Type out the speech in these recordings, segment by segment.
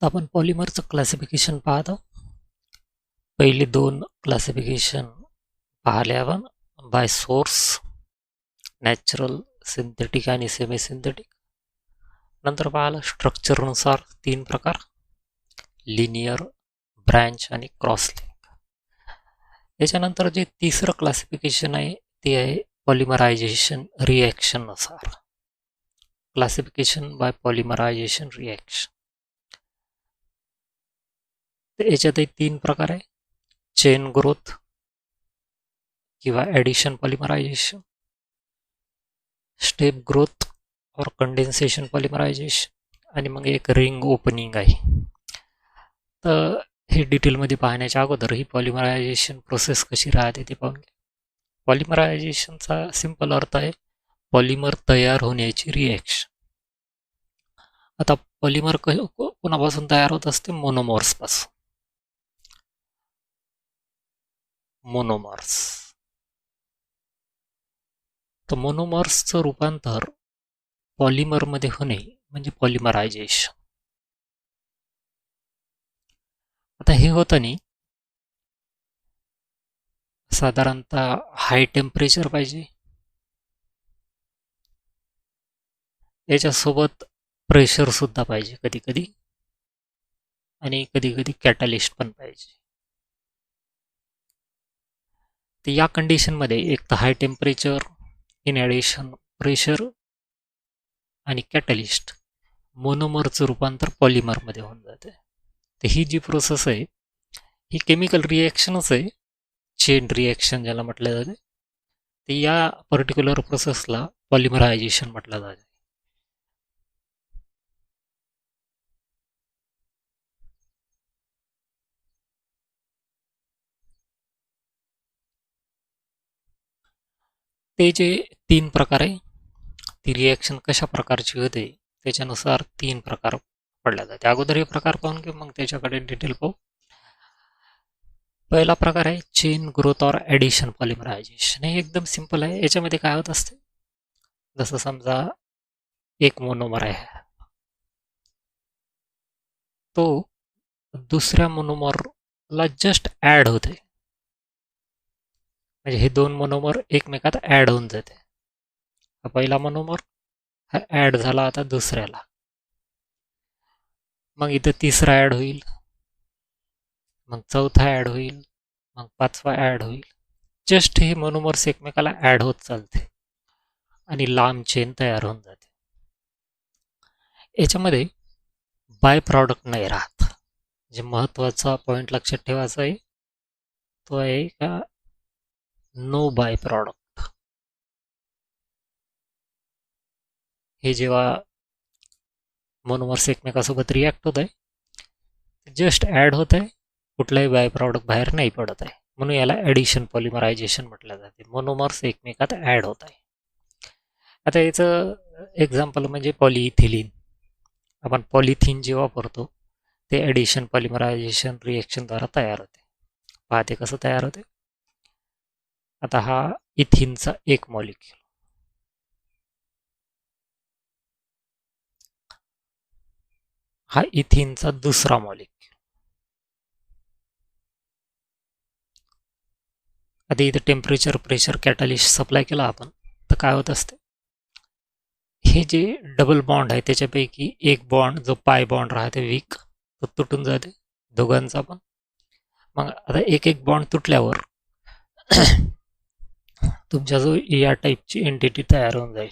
तर आपण पॉलिमरचं क्लासिफिकेशन पाहतो. पहिली दोन क्लासिफिकेशन पाहिले आपण बाय सोर्स, नॅचरल, सिंथेटिक आणि सेमी सिंथेटिक. नंतर पाहिलं स्ट्रक्चरनुसार तीन प्रकार, लिनियर, ब्रँच आणि क्रॉस लिंक. याच्यानंतर जे तिसरं क्लासिफिकेशन आहे ते आहे पॉलिमरायझेशन रिॲक्शननुसार, क्लासिफिकेशन बाय पॉलिमरायझेशन रिॲक्शन. तर याच्यातही तीन प्रकार आहे, चेन ग्रोथ किंवा ॲडिशन पॉलिमरायझेशन, स्टेप ग्रोथ और कंडेन्सेशन पॉलिमरायझेशन आणि मग एक रिंग ओपनिंग आहे. तर हे डिटेलमध्ये पाहण्याच्या अगोदर ही पॉलिमरायझेशन प्रोसेस कशी राहते ते पाहून घ्या. पॉलिमरायझेशनचा सिंपल अर्थ आहे पॉलिमर तयार होण्याची रिॲक्शन. आता पॉलिमर कोणापासून तयार होत असते? मोनोमर्सपासून. मोनोमर्स. तर मोनोमर्सचं रूपांतर पॉलिमरमध्ये होणे म्हणजे पॉलिमरायझेशन. आता हे होताना साधारणतः हाय टेम्परेचर पाहिजे, याच्यासोबत प्रेशर सुद्धा पाहिजे कधी कधी, आणि कधी कधी कॅटलिस्ट पण पाहिजे. तर या कंडिशनमध्ये एक तर high temperature, in addition pressure आणि कॅटलिस्ट, मोनोमरचं रूपांतर पॉलिमरमध्ये होऊन जाते. तर ही जी प्रोसेस आहे ही केमिकल रिॲक्शनच आहे, चेन रिॲक्शन ज्याला म्हटलं जाते. तर या पर्टिक्युलर प्रोसेसला पॉलिमरायझेशन म्हटलं जाते. ते जे तीन प्रकार आहे, ती रिॲक्शन कशा प्रकारची होते त्याच्यानुसार तीन प्रकार पडल्या जाते. अगोदर हे प्रकार पाहून घेऊ, मग त्याच्याकडे डिटेल पाहू. पहिला प्रकार आहे चेन ग्रोथ और ॲडिशन पॉलिमरायझेशन. हे एकदम सिंपल आहे. याच्यामध्ये काय होत असते, जसं समजा एक मोनोमर आहे, तो दुसऱ्या मोनोमरला जस्ट ॲड होते, म्हणजे हे दोन मोनोमर एकमेकात ॲड होऊन जाते. हा पहिला मोनोमर हा ॲड झाला आता दुसऱ्याला, मग इथं तिसरा ॲड होईल, मग चौथा ॲड होईल, मग पाचवा ॲड होईल. जस्ट हे मोनोमर्स एकमेकाला ॲड होत चालते आणि लांब चेन तयार होऊन जाते. याच्यामध्ये बाय प्रॉडक्ट नाही राहत. जे महत्त्वाचा पॉईंट लक्षात ठेवायचा आहे तो आहे का नो बाय प्रॉडक्ट. हे जेव्हा मोनोमर्स एकमेकासोबत रिॲक्ट होत आहे, जस्ट ॲड होत आहे, कुठलाही बाय प्रॉडक्ट बाहेर नाही पडत आहे, म्हणून याला ॲडिशन पॉलिमरायझेशन म्हटलं जाते. मोनोमर्स एकमेकात ॲड होत आहे. आता याचं एक्झाम्पल म्हणजे पॉलिइथिलीन. आपण पॉलिथिन जे वापरतो ते ॲडिशन पॉलिमरायझेशन रिॲक्शनद्वारा तयार होते. पाहते कसं तयार होते. आता हा इथिनचा एक मॉलिक्यूल, हा इथिनचा दुसरा मॉलिक्यूल. आता इथे टेम्परेचर, प्रेशर, कॅटलिस्ट सप्लाय केला आपण, तर काय होत असते, हे जे डबल बॉन्ड आहे त्याच्यापैकी एक बॉन्ड जो पाय बॉन्ड राहते वीक, तो तुटून जाते दोघांचा पण. मग आता एक एक बॉन्ड तुटल्यावर तुमच्या जो या टाईपची एंटिटी तयार होऊन जाईल,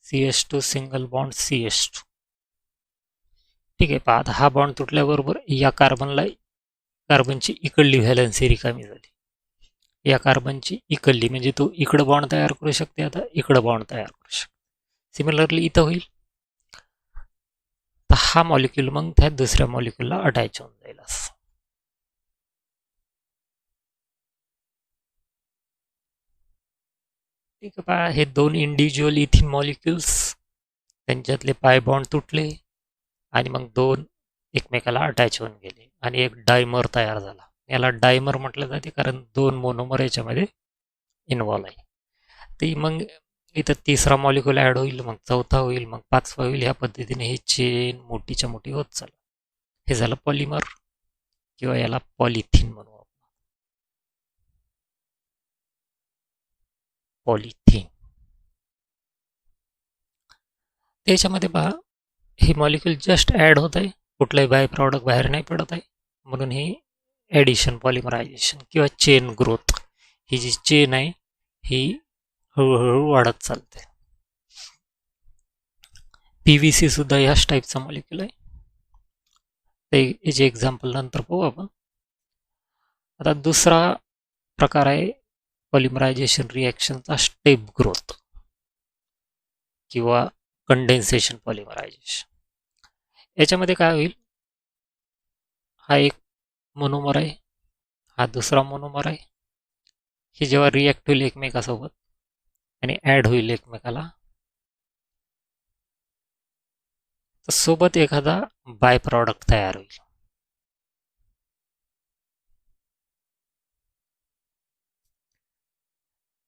CH2 सिंगल बॉन्ड CH2. ठीक आहे. पहा आता हा बॉन्ड तुटल्याबरोबर या कार्बनची इकडली व्हॅलन्सी रिकामी झाली. या कार्बनची इकडली म्हणजे तो इकडं बॉन्ड तयार करू शकते, आता इकडं बॉन्ड तयार करू शकते. सिमिलरली इथं होईल, तर हा मॉलिक्यूल मग त्या दुसऱ्या मॉलिक्यूलला अटॅच होऊन जाईल असं. ठीक आहे. पहा हे दोन इंडिव्हिज्युअल इथिन मॉलिक्युल्स, त्यांच्यातले पाय बॉन्ड तुटले आणि मग दोन एकमेकाला अटॅच होऊन गेले आणि एक डायमर तयार झाला. याला डायमर म्हटलं जाते कारण दोन मोनोमर याच्यामध्ये इन्व्हॉल्व आहे. ती मग इथं तिसरा मॉलिक्यूल ॲड होईल, मग चौथा होईल, मग पाचवा होईल. ह्या पद्धतीने ही चेन मोठीच्या मोठी होत चालेल. हे झालं पॉलिमर किंवा याला पॉलिथिन म्हणू आपण. पॉलिथिन त्याच्यामध्ये पहा, हे मॉलिक्यूल जस्ट ॲड होत आहे, कुठलाही बाय प्रॉडक्ट बाहेर नाही पडत आहे, म्हणून हे ॲडिशन पॉलिमरायझेशन किंवा चेन ग्रोथ. ही जी चेन आहे ही हळूहळू वाढत चालते. PVC सुद्धा याच टाईपचा मॉलिक्यूल आहे. ते याचे एक्झाम्पल नंतर पाहू आपण. आता दुसरा प्रकार आहे पॉलिमरायझेशन रिॲक्शनचा स्टेप ग्रोथ किंवा कंडेन्सेशन पॉलिमरायझेशन. याच्यामध्ये काय होईल, हा एक मोनोमर आहे, हा दुसरा मोनोमर आहे. हे जेव्हा रिॲक्ट होईल एकमेकासोबत आणि ॲड होईल एकमेकाला, तर सोबत एखादा बाय प्रॉडक्ट तयार होईल.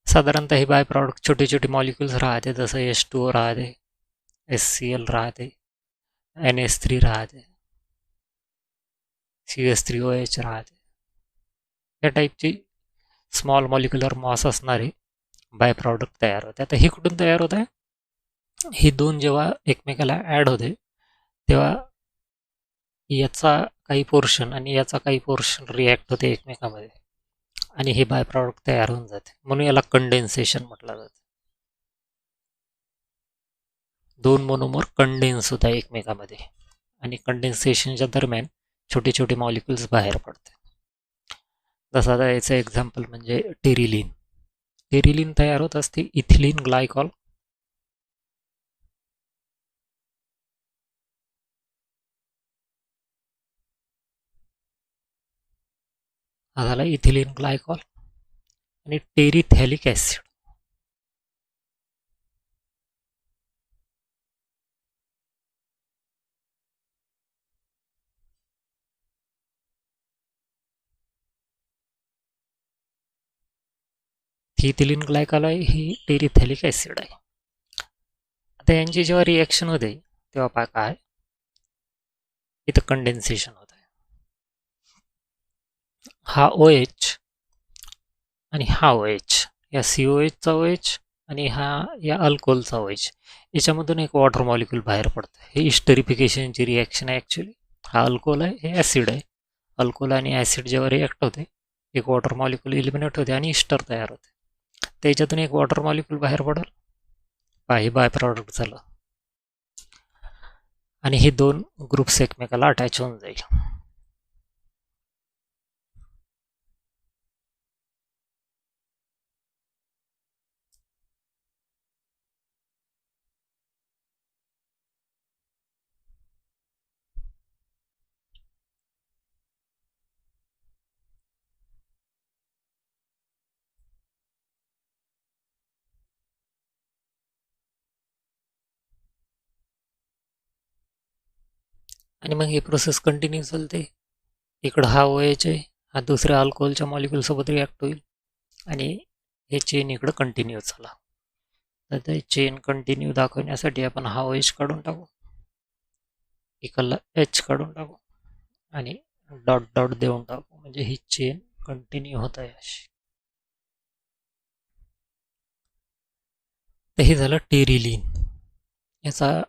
साधारणतः हे बाय प्रॉडक्ट छोटे छोटे मॉलिक्युल्स राहते, जसं H2O राहते, HCl राहते, NH3 राहते, CH3OH राहते. या टाईपची स्मॉल मॉलिक्युलर मॉस असणारे बाय प्रॉडक्ट तयार होते. आता हे कुठून तयार होत आहे, ही दोन जेव्हा एकमेकाला ॲड होते तेव्हा याचा काही पोर्शन आणि याचा काही पोर्शन रिॲक्ट होते एकमेकामध्ये आणि हे बाय प्रॉडक्ट तयार होऊन जाते, म्हणून याला कंडेन्सेशन म्हटलं जातं. दोन मोनोमर कंडेन्स होत आहे एकमेकामध्ये आणि कंडेन्सेशनच्या दरम्यान छोटे छोटे मॉलिक्युल्स बाहेर पडते. जसं आता याचं एक्झाम्पल म्हणजे टेरिलिन. टेरिलिन तयार होत असते इथिलीन ग्लायकॉल, हा झाला इथिलीन ग्लायकॉल आणि टेरिथॅलिक ॲसिड. ही इथिलीन ग्लायकॉल आहे, ही टेरिथॅलिक ॲसिड आहे. आता यांची जेव्हा रिॲक्शन होते तेव्हा पहा काय, इथं कंडेन्सेशन होत आहे. हा OH आणि हा OH, या COHचा OH आणि हा या अल्कोहोलचा OH, याच्यामधून एक वॉटर मॉलिक्यूल बाहेर पडतं. हे इस्टरिफिकेशनची रिॲक्शन आहे ॲक्च्युली. हा अल्कोहोल आहे, हे ॲसिड आहे. अल्कोहोल आणि ॲसिड जेव्हा रिॲक्ट होते, एक वॉटर मॉलिक्यूल इलिमिनेट होते आणि इस्टर तयार होते. त्याच्यातून एक वॉटर मॉलिक्यूल बाहेर पडेल, हे बाय प्रॉडक्ट झालं आणि हे दोन ग्रुप्स एकमेकाला अटॅच होऊन जाईल. आणि मग ही प्रोसेस कंटिन्यू चालते. इकडं हा OH आहे, हा दुसऱ्या अल्कोहोलच्या मॉलिक्यूलसोबत रिॲक्ट होईल आणि हे चेन इकडं कंटिन्यू झाला. तर ते चेन कंटिन्यू दाखवण्यासाठी आपण हा OH काढून टाकू, इकडला H काढून टाकू आणि डॉट डॉट देऊन टाकू, म्हणजे ही चेन कंटिन्यू होत आहे अशी. तर हे झालं टेरिलिन. याचा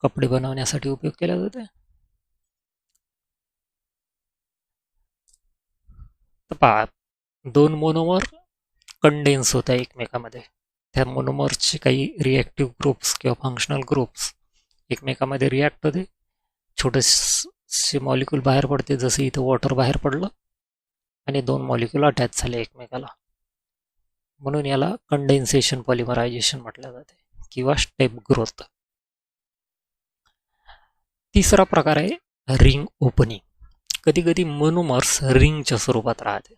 कपडे बनवण्यासाठी उपयोग केला जातो. तर पहा, दोन मोनोमर कंडेन्स होत आहे एकमेकामध्ये. त्या मोनोमर्सचे काही रिॲक्टिव्ह ग्रुप्स किंवा फंक्शनल ग्रुप्स एकमेकामध्ये रिॲक्ट होते, छोटेसे मॉलिक्यूल बाहेर पडते, जसं इथं वॉटर बाहेर पडलं आणि दोन मॉलिक्यूल अटॅच झाले एकमेकाला, म्हणून याला कंडेन्सेशन पॉलिमरायझेशन म्हटलं जाते किंवा स्टेप ग्रोथ. तिसरा प्रकार आहे रिंग ओपनिंग. कधी कधी मोनोमर्स रिंगच्या स्वरूपात राहते.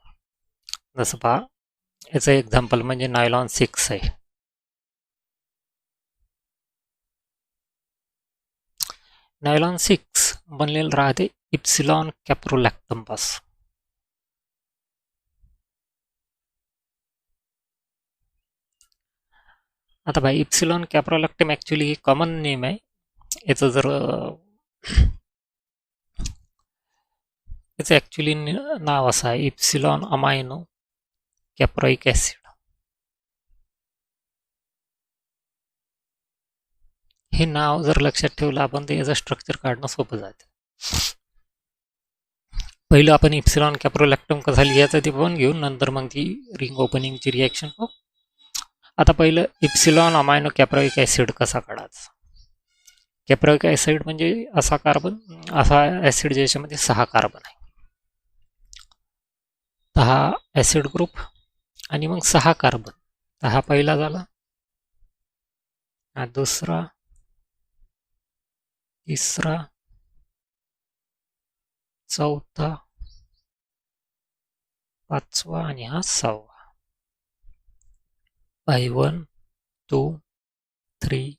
जसं पहा, याचं एक्झाम्पल म्हणजे नायलॉन 6 आहे. नायलॉन 6 बनलेलं राहते इप्सिलॉन कॅप्रोलॅक्टम पासून. आता भाई इप्सिलॉन कॅप्रोलॅक्टम ॲक्च्युली हे कॉमन नेम आहे. याचं जर याचं ॲक्च्युली नाव असं आहे इप्सिलॉन अमायनो कॅप्रोइक ॲसिड. हे नाव जर लक्षात ठेवलं आपण तर याचं स्ट्रक्चर काढणं सोपं जातं. पहिलं आपण इप्सिलॉन कॅप्रोलॅक्टम कसं लिहायचं ते पण घेऊन नंतर मग ती रिंग ओपनिंगची रिॲक्शन पाहू. आता पहिलं इप्सिलॉन अमायनो कॅप्रोइक ॲसिड कसा काढायचा. कॅप्रोइक ॲसिड म्हणजे असा ॲसिड ज्याच्यामध्ये 6 कार्बन आहे. तर हा ॲसिड ग्रुप आणि मग 6 कार्बन. तर हा पहिला झाला, हा दुसरा, तिसरा, चौथा, पाचवा आणि हा 6वा. बाय 1, 2, 3,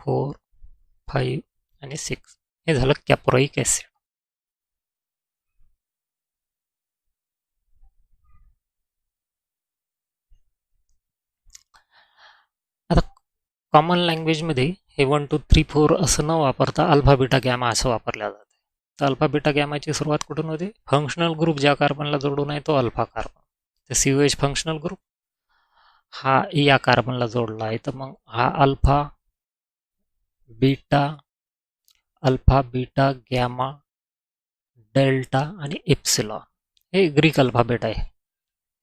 4, 5 आणि 6 हे झालं कॅप्रोइक ॲसिड. आता कॉमन लँग्वेजमध्ये हे 1, 2, 3, 4 असं न वापरता अल्फा बीटा गॅमा असं वापरल्या जाते. तर अल्फा बीटा गॅमाची सुरुवात कुठून होते. फंक्शनल ग्रुप ज्या कार्बनला जोडून आहे तो अल्फा कार्बन. तर COH फंक्शनल ग्रुप हा या कार्बनला जोडला आहे. तर मग हा अल्फा बीटा गॅमा डेल्टा आणि एप्सिलॉन हे ग्रीक अल्फाबेट आहे.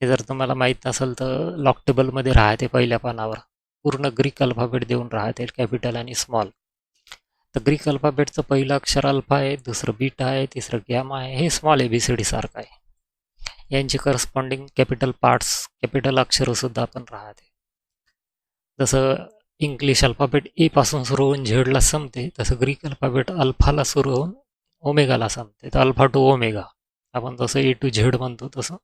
हे जर तुम्हाला माहीत नसेल तर लॉक टेबलमध्ये राहते पहिल्या पानावर पूर्ण ग्रीक अल्फाबेट देऊन राहते कॅपिटल आणि स्मॉल. तर ग्रीक अल्फाबेटचं पहिलं अक्षर अल्फा आहे, दुसरं बीटा आहे, तिसरं गॅमा आहे. हे स्मॉल ABCD सारखं आहे. यांची करस्पॉन्डिंग कॅपिटल पार्ट्स कॅपिटल अक्षरसुद्धा आपण राहते. जसं इंग्लिश अल्फाबेट ए पासून सुरू होऊन झेडला संपते तसं ग्रीक अल्फाबेट अल्फाला सुरू होऊन ओमेगाला संपते. तर अल्फा टू ओमेगा आपण जसं A to Z म्हणतो तसं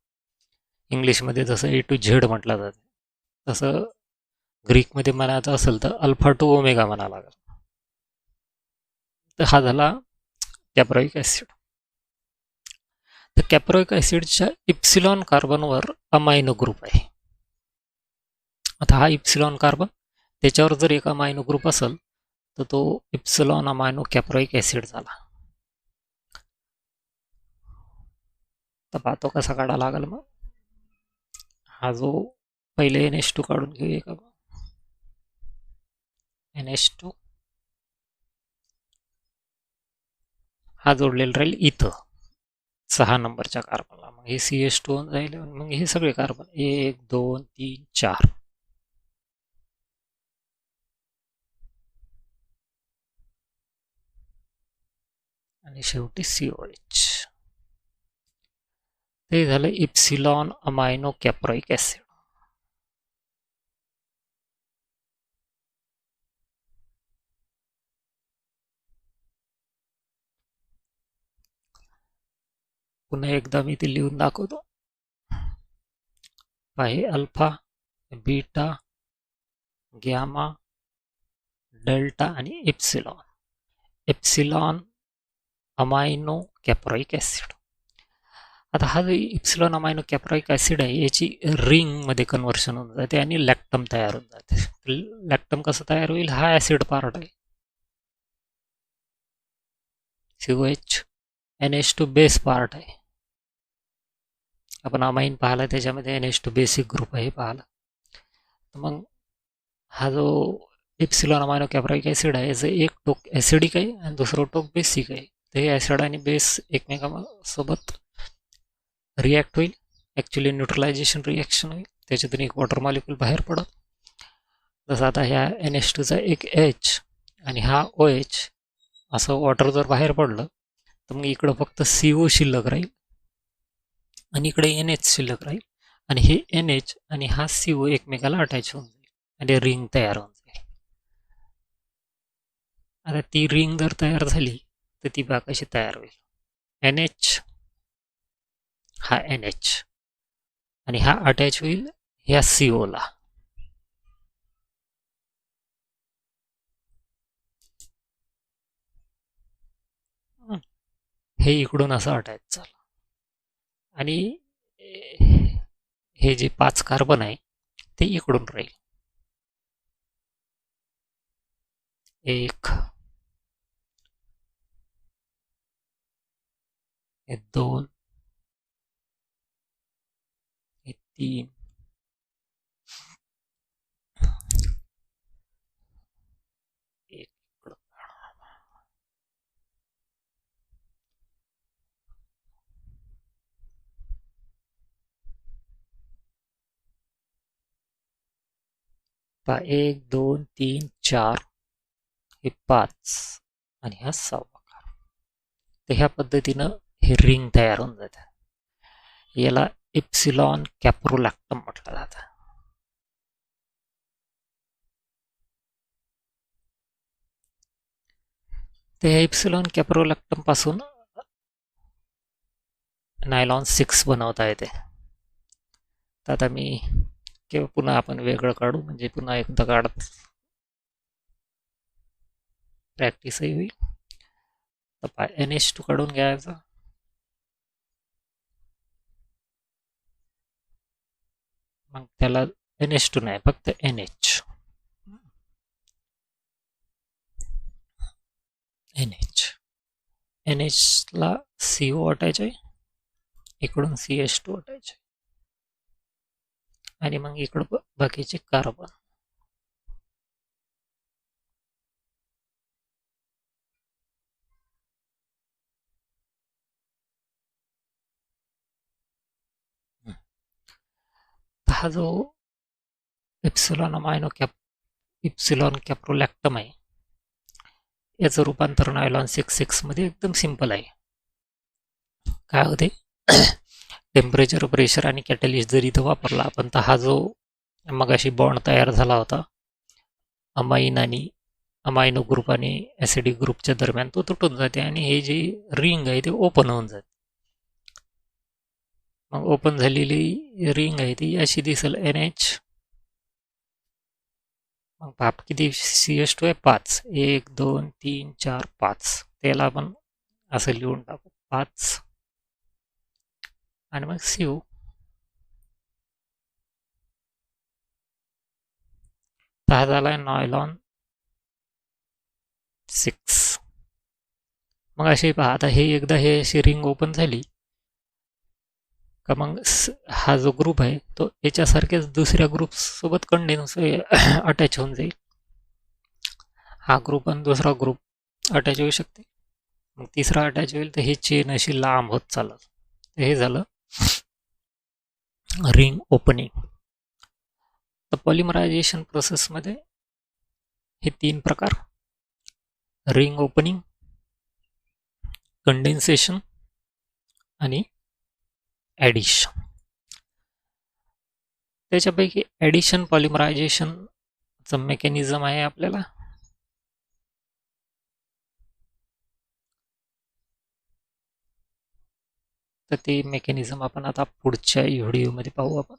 इंग्लिशमध्ये जसं A to Z म्हटलं जाते तसं ग्रीकमध्ये म्हणायचं असेल तर अल्फा टू ओमेगा म्हणावं लागेल. तर हा झाला कॅप्रोइक ॲसिड. तर कॅप्रोइक ॲसिडच्या इप्सिलॉन कार्बनवर अमायनो ग्रुप आहे. आता हा इप्सिलॉन कार्बन त्याच्यावर जर एक अमायनो ग्रुप असेल तर तो इप्सिलॉन अमायनो कॅप्रोइक ॲसिड झाला. तर पाहतो कसा काढा लागेल. मग हा जो पहिले NH2 काढून घेऊया का. NH2 हा जोडलेला राहील इथं 6 नंबरच्या कार्बनला. मग हे CH2 होऊन जाईल. मग हे सगळे कार्बन 1, 2, 3, 4 आणि शेवटी COH. ते झालं इप्सिलॉन अमायनो कॅप्रोइक ॲसिड. पुन्हा एकदा मी ते लिहून दाखवतो. आहे अल्फा, बीटा, गॅमा, डेल्टा आणि epsilon. Epsilon amino caproic acid. आता हा जो इप्सिलॉन अमायनो कॅप्रोइक ॲसिड आहे याची रिंगमध्ये कन्व्हर्शन होऊन जाते आणि लॅक्टम तयार होऊन जाते. लॅक्टम कसं तयार होईल. हा ॲसिड पार्ट आहे COH. NH2 बेस पार्ट आहे. आपण अमाइन पाहिला त्याच्यामध्ये NH2 बेसिक ग्रुप आहे पाहिला. तर मग हा जो इप्सिलॉन अमायनो कॅप्रोइक ॲसिड आहे याचं एक टोक ॲसिडिक आहे आणि दुसरं टोक बेसिक आहे. तर हे ॲसिड आणि बेस एकमेकांसोबत रिॲक्ट होईल. ॲक्च्युली न्यूट्रलायझेशन रिॲक्शन होईल. त्याच्यातून एक वॉटर मॉलिक्यूल बाहेर पडत. जसं आता ह्या NH2चा एक H आणि हा OH असं वॉटर जर बाहेर पडलं तर मग इकडं फक्त CO शिल्लक राहील आणि इकडे NH शिल्लक राहील आणि हे NH आणि हा CO एकमेकाला अटॅच होऊन जाईल आणि रिंग तयार होऊन जाईल. आता ती रिंग जर तयार झाली तर ती बघा कशी तयार होईल. NH हा NH आणि हा अटॅच होईल ह्या CO ला. हे इकडून असं अटॅच झालं आणि हे जे 5 कार्बन आहे ते इकडून राहील. एक, हे दोन, हे तीन, एक इकडं. पहा, 1 2 3 4, हे 5 आणि हा 6. तर ह्या पद्धतीनं हे रिंग तयार होऊन जातं. याला इप्सिलॉन कॅप्रोलॅक्टम म्हटलं जातं. ते इप्सिलॉन कॅप्रोलॅक्टम पासून नायलॉन 6 बनवता येते. तर आता मी किंवा पुन्हा आपण वेगळं काढू, म्हणजे पुन्हा एकदा काढत प्रॅक्टिसही होईल. तर NH2 काढून घ्यायचा. मग त्याला NH2 नाही, फक्त NH. NH ला CO वाटायचे, इकडून CH2 वाटायचे, आणि मग इकडं बाकीचे कार्बन. हा जो इप्सिलॉन कॅप्रोलॅक्टम आहे, याचं रूपांतर नायलॉन 6 मध्ये एकदम सिंपल आहे. काय होते, टेम्परेचर, प्रेशर आणि कॅटलिस्ट जर इथं वापरला आपण, तर हा जो मगाशी बॉन्ड तयार झाला होता अमाइन आणि अमायनो ग्रुप आणि ॲसिडिक ग्रुपच्या दरम्यान, तो तुटून जाते आणि हे जे रिंग आहे ते ओपन होऊन जाते. मग ओपन झालेली रिंग आहे ती अशी दिसेल, NH. मग बाप किती CH2 आहे, 5. 1 2 3 4 5. त्याला आपण असं लिहून टाकू, 5, आणि मग CO. हा झालाय नायलॉन 6. मग अशी पहा, आता हे एकदा हे अशी रिंग ओपन झाली का, मग हा जो ग्रुप आहे तो याच्यासारख्याच दुसऱ्या ग्रुप सोबत कंडेन्स अटॅच होऊन जाईल. हा ग्रुप आणि दुसरा ग्रुप अटॅच होऊ शकते, मग तिसरा अटॅच होईल, तर ही चेन अशी लांब होत चालत. हे झालं रिंग ओपनिंग. तर पॉलिमरायझेशन प्रोसेसमध्ये हे 3 प्रकार: रिंग ओपनिंग, कंडेन्सेशन आणि ॲडिशन. त्याच्यापैकी ॲडिशन पॉलिमरायझेशनचं मेकॅनिझम आहे आपल्याला. तर ते मेकॅनिझम आपण आता पुढच्या व्हिडिओमध्ये पाहू आपण.